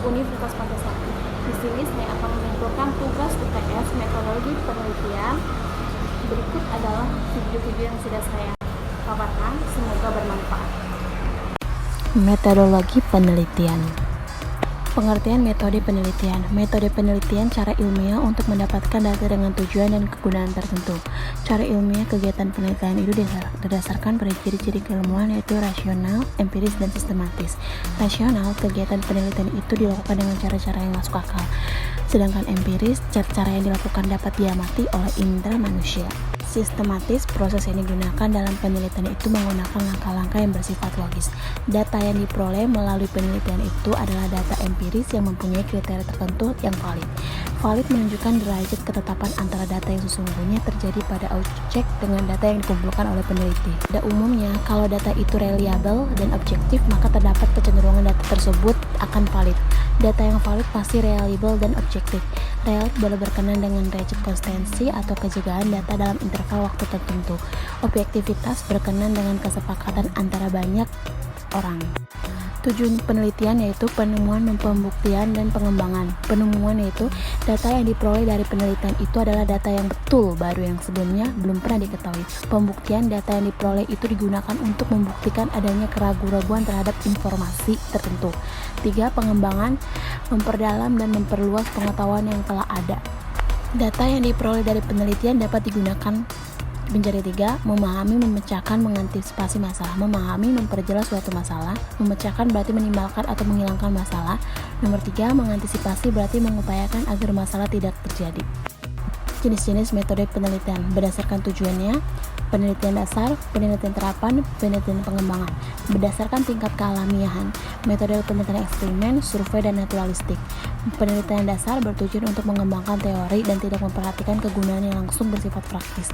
Universitas Pancasila. Di sini saya akan menyimpulkan tugas UTS metodologi penelitian. Berikut adalah video-video yang sudah saya paparkan, semoga bermanfaat. Metodologi penelitian. Pengertian metode penelitian. Metode penelitian cara ilmiah untuk mendapatkan data dengan tujuan dan kegunaan tertentu. Cara ilmiah kegiatan penelitian itu didasarkan pada ciri-ciri keilmuan, yaitu rasional, empiris, dan sistematis. Rasional, kegiatan penelitian itu dilakukan dengan cara-cara yang masuk akal. Sedangkan empiris, cara-cara yang dilakukan dapat diamati oleh indera manusia. Sistematis, proses yang digunakan dalam penelitian itu menggunakan langkah-langkah yang bersifat logis. Data yang diperoleh melalui penelitian itu adalah data empiris yang mempunyai kriteria tertentu yang valid. Valid menunjukkan derajat ketetapan antara data yang sesungguhnya terjadi pada objek dengan data yang dikumpulkan oleh peneliti. Pada umumnya, kalau data itu reliable dan objektif, maka terdapat kecenderungan data tersebut akan valid. Data yang valid pasti reliable dan objektif. Reliable berkenan dengan derajat konsistensi atau kejegaan data dalam interval waktu tertentu. Objektivitas berkenan dengan kesepakatan antara banyak orang. Tujuan penelitian yaitu penemuan, pembuktian, dan pengembangan. Penemuan yaitu data yang diperoleh dari penelitian itu adalah data yang betul, baru yang sebelumnya belum pernah diketahui. Pembuktian, data yang diperoleh itu digunakan untuk membuktikan adanya keraguan-raguan terhadap informasi tertentu. 3. Pengembangan, memperdalam dan memperluas pengetahuan yang telah ada. Data yang diperoleh dari penelitian dapat digunakan menjadi 3. Memahami, memecahkan, mengantisipasi masalah. Memahami, memperjelas suatu masalah. Memecahkan berarti menimbulkan atau menghilangkan masalah. Nomor 3. Mengantisipasi berarti mengupayakan agar masalah tidak terjadi. Jenis-jenis metode penelitian berdasarkan tujuannya: penelitian dasar, penelitian terapan, penelitian pengembangan. Berdasarkan tingkat kealamiahan, metode penelitian eksperimen, survei, dan naturalistik. Penelitian dasar bertujuan untuk mengembangkan teori dan tidak memperhatikan kegunaan yang langsung bersifat praktis.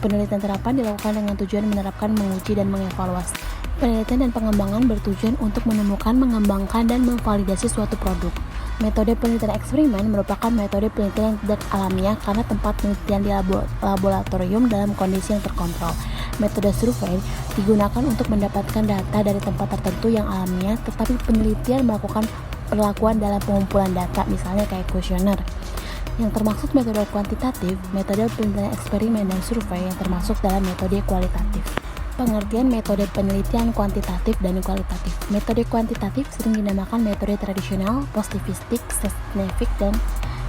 Penelitian terapan dilakukan dengan tujuan menerapkan, menguji, dan mengevaluasi. Penelitian dan pengembangan bertujuan untuk menemukan, mengembangkan, dan memvalidasi suatu produk. Metode penelitian eksperimen merupakan metode penelitian yang tidak alamiah karena tempat penelitian di laboratorium dalam kondisi yang terkontrol. Metode survei digunakan untuk mendapatkan data dari tempat tertentu yang alamiah, tetapi penelitian melakukan perlakuan dalam pengumpulan data, misalnya kayak kuesioner. Yang termasuk metode kuantitatif, metode penelitian eksperimen dan survei yang termasuk dalam metode kualitatif. Pengertian metode penelitian kuantitatif dan kualitatif. Metode kuantitatif sering dinamakan metode tradisional, positivistik, scientific, dan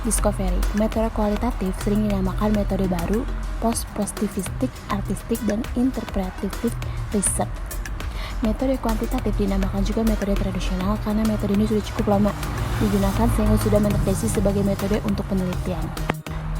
discovery. Metode kualitatif sering dinamakan metode baru, post-positivistik, artistik, dan interpretatif research. Metode kuantitatif dinamakan juga metode tradisional karena metode ini sudah cukup lama digunakan sehingga sudah mendeteksi sebagai metode untuk penelitian.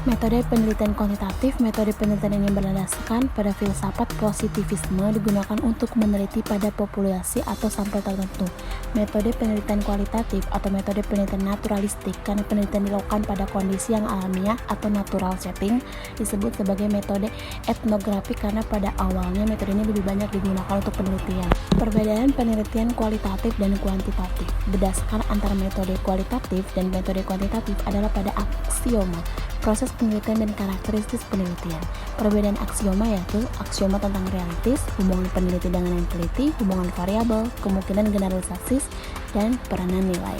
Metode penelitian kuantitatif, metode penelitian yang berdasarkan pada filsafat positivisme digunakan untuk meneliti pada populasi atau sampel tertentu. Metode penelitian kualitatif atau metode penelitian naturalistik karena penelitian dilakukan pada kondisi yang alamiah atau natural setting disebut sebagai metode etnografi karena pada awalnya metode ini lebih banyak digunakan untuk penelitian. Perbedaan penelitian kualitatif dan kuantitatif berdasarkan antara metode kualitatif dan metode kuantitatif adalah pada aksioma, proses penelitian, dan karakteristik penelitian. Perbedaan aksioma yaitu aksioma tentang realitis, hubungan peneliti dengan yang teliti, hubungan variabel, kemungkinan generalisasi, dan peranan nilai.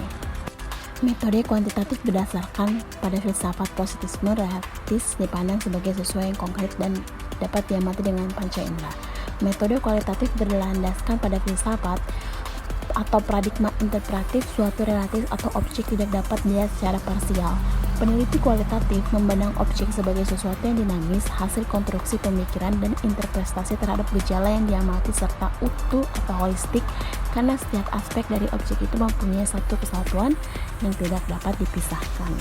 Metode kuantitatif berdasarkan pada filsafat positivisme realistis dipandang sebagai sesuai yang konkret dan dapat diamati dengan panca indera. Metode kualitatif berlandaskan pada filsafat atau paradigma interpretatif suatu relatif atau objek tidak dapat dilihat secara parsial. Peneliti kualitatif memandang objek sebagai sesuatu yang dinamis, hasil konstruksi pemikiran dan interpretasi terhadap gejala yang diamati serta utuh atau holistik karena setiap aspek dari objek itu mempunyai satu kesatuan yang tidak dapat dipisahkan.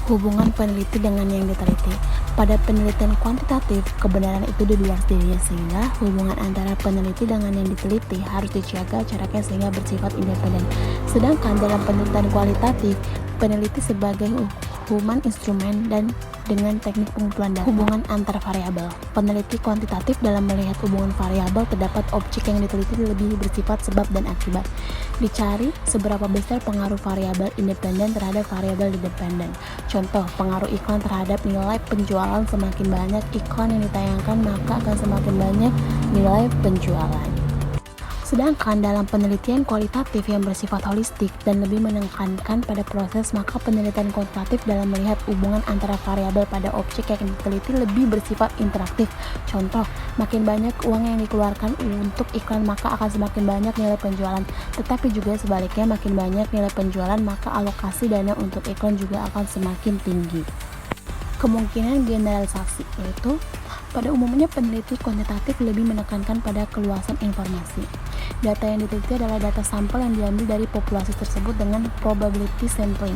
Hubungan peneliti dengan yang diteliti. Pada penelitian kuantitatif, kebenaran itu di luar dirinya sehingga hubungan antara peneliti dengan yang diteliti harus dijaga jaraknya sehingga bersifat independen. Sedangkan dalam penelitian kualitatif, peneliti sebagai human instrumen dan dengan teknik pengumpulan data. Hubungan antar variabel. Peneliti kuantitatif dalam melihat hubungan variabel terdapat objek yang diteliti lebih bersifat sebab dan akibat. Dicari seberapa besar pengaruh variabel independen terhadap variabel dependen. Contoh, pengaruh iklan terhadap nilai penjualan. Semakin banyak iklan yang ditayangkan, maka akan semakin banyak nilai penjualan. Sedangkan dalam penelitian kualitatif yang bersifat holistik dan lebih menekankan pada proses, maka penelitian kuantitatif dalam melihat hubungan antara variabel pada objek yang diteliti lebih bersifat interaktif. Contoh, makin banyak uang yang dikeluarkan untuk iklan maka akan semakin banyak nilai penjualan. Tetapi juga sebaliknya, makin banyak nilai penjualan maka alokasi dana untuk iklan juga akan semakin tinggi. Kemungkinan generalisasi yaitu pada umumnya peneliti kuantitatif lebih menekankan pada keluasan informasi. Data yang diteliti adalah data sampel yang diambil dari populasi tersebut dengan probability sampling.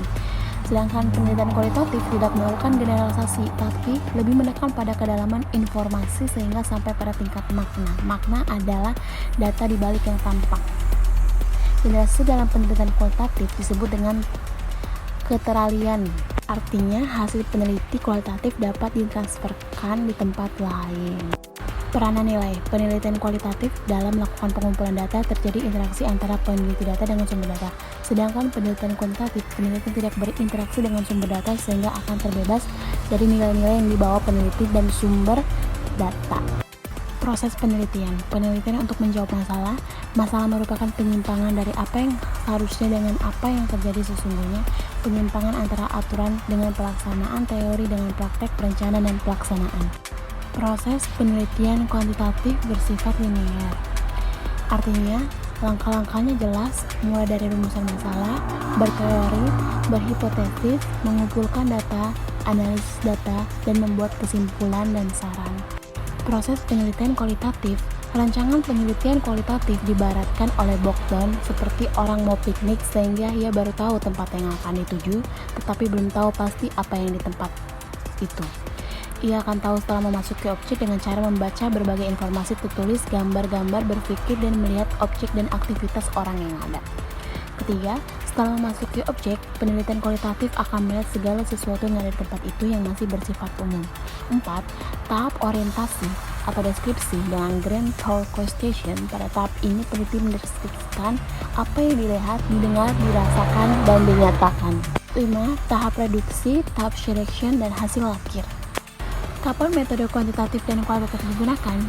Sedangkan penelitian kualitatif tidak melakukan generalisasi, tapi lebih menekan pada kedalaman informasi sehingga sampai pada tingkat makna. Makna adalah data di balik yang tampak. Generalisasi dalam penelitian kualitatif disebut dengan keteralian. Artinya, hasil peneliti kualitatif dapat ditransferkan di tempat lain. Peranan nilai penelitian kualitatif dalam melakukan pengumpulan data terjadi interaksi antara peneliti data dengan sumber data. Sedangkan penelitian kuantitatif, peneliti tidak berinteraksi dengan sumber data sehingga akan terbebas dari nilai-nilai yang dibawa peneliti dan sumber data. Proses penelitian untuk menjawab masalah. Masalah merupakan penyimpangan dari apa yang harusnya dengan apa yang terjadi sesungguhnya, penyimpangan antara aturan dengan pelaksanaan, teori dengan praktek, perencanaan, dan pelaksanaan. Proses penelitian kuantitatif bersifat linear. Artinya, langkah-langkahnya jelas, mulai dari rumusan masalah, berteori, berhipotesis, mengumpulkan data, analisis data, dan membuat kesimpulan dan saran. Proses penelitian kualitatif. Rancangan penelitian kualitatif diibaratkan oleh Bogdan seperti orang mau piknik sehingga ia baru tahu tempat yang akan dituju, tetapi belum tahu pasti apa yang di tempat itu. Ia akan tahu setelah memasuki objek dengan cara membaca berbagai informasi tertulis, gambar-gambar, berpikir, dan melihat objek dan aktivitas orang yang ada. Ketiga, setelah memasuki objek, penelitian kualitatif akan melihat segala sesuatu yang ada di tempat itu yang masih bersifat umum. 4. Tahap orientasi atau deskripsi dengan grand tour question. Pada tahap ini peneliti mendeskripsikan apa yang dilihat, didengar, dirasakan, dan dinyatakan. 5. Tahap reduksi, tahap selection, dan hasil akhir. Kapan metode kuantitatif dan kualitatif digunakan?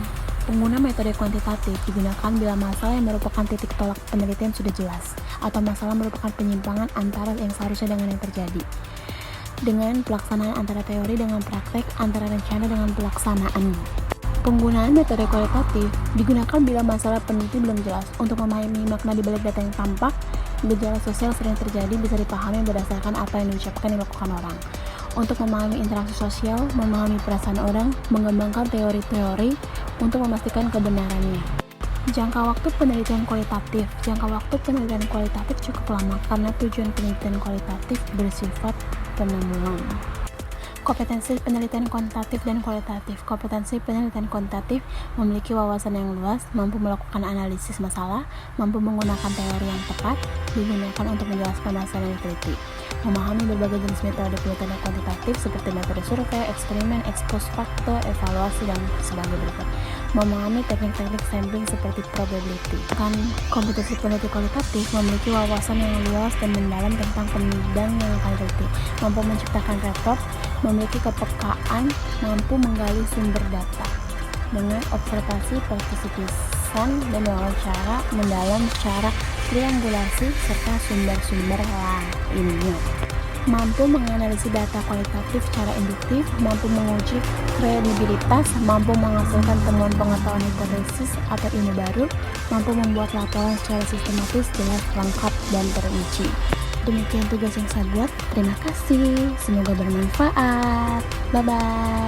Pengguna metode kuantitatif digunakan bila masalah yang merupakan titik tolak penelitian sudah jelas, atau masalah merupakan penyimpangan antara yang seharusnya dengan yang terjadi. Dengan pelaksanaan antara teori dengan praktek, antara rencana dengan pelaksanaan. Penggunaan metode kualitatif digunakan bila masalah peneliti belum jelas. Untuk memahami makna di balik data yang tampak, gejala sosial sering terjadi bisa dipahami berdasarkan apa yang diucapkan dan dilakukan orang. Untuk memahami interaksi sosial, memahami perasaan orang, mengembangkan teori-teori untuk memastikan kebenarannya. Jangka waktu penelitian kualitatif. Jangka waktu penelitian kualitatif cukup lama karena tujuan penelitian kualitatif bersifat penemuan. Kompetensi penelitian kuantitatif dan kualitatif. Kompetensi penelitian kuantitatif memiliki wawasan yang luas, mampu melakukan analisis masalah, mampu menggunakan teori yang tepat, digunakan untuk menjelaskan masalah yang diteliti. Memahami berbagai jenis metode penelitian kuantitatif seperti metode survei, eksperimen, ex post facto, evaluasi, dan sebagai berikut. Memahami teknik-teknik sampling seperti probability. Kompetensi peneliti kualitatif memiliki wawasan yang luas dan mendalam tentang bidang yang akan diteliti, mampu menciptakan report, memiliki kepekaan, mampu menggali sumber data dengan observasi, partisipan, dan wawancara mendalam secara triangulasi serta sumber-sumber lainnya. Mampu menganalisis data kualitatif secara induktif, mampu menguji kredibilitas, mampu menghasilkan temuan pengetahuan hipotesis atau ilmu baru, mampu membuat laporan secara sistematis, jelas, lengkap, dan terinci. Demikian tugas yang saya buat. Terima kasih. Semoga bermanfaat. Bye-bye.